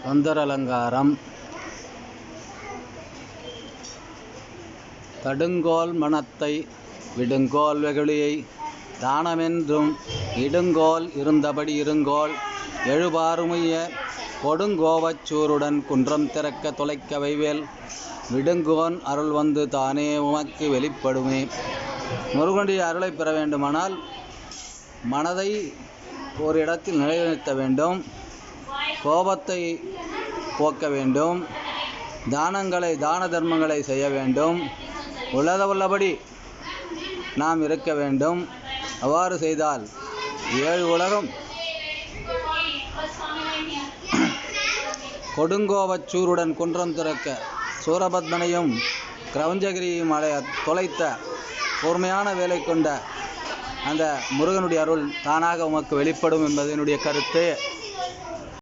தொந்தரலங்காரம். தடுங்கோல் மனத்தை விடுங்கோல் வெகுளியை தானமென்றும் இடுங்கோல் இருந்தபடி இருங்கோல் எழுபாறுமுய்ய கொடுங்கோவச் சூருடன் குன்றம் திறக்க தொலைக்க வைவேல் விடுங்கோன் அருள் வந்து தானே உமக்கு வெளிப்படுமே. முருகனுடைய அருளை பெற வேண்டுமானால் மனதை ஒரு இடத்தில் நிலைநிறுத்த வேண்டும், கோபத்தை போக்க வேண்டும், தான தர்மங்களை செய்ய வேண்டும், உள்ளபடி நாம் இருக்க வேண்டும். அவ்வாறு செய்தால் 7 உலகம் கொடுங்கோவச்சூருடன் குன்றம் திறக்க சூரபத்மனையும் கிரௌஞ்சகிரியையும் அடைய தொலைத்த கூர்மையான வேலை கொண்ட அந்த முருகனுடைய அருள் தானாக உமக்கு வெளிப்படும் என்பது என்னுடைய கருத்து.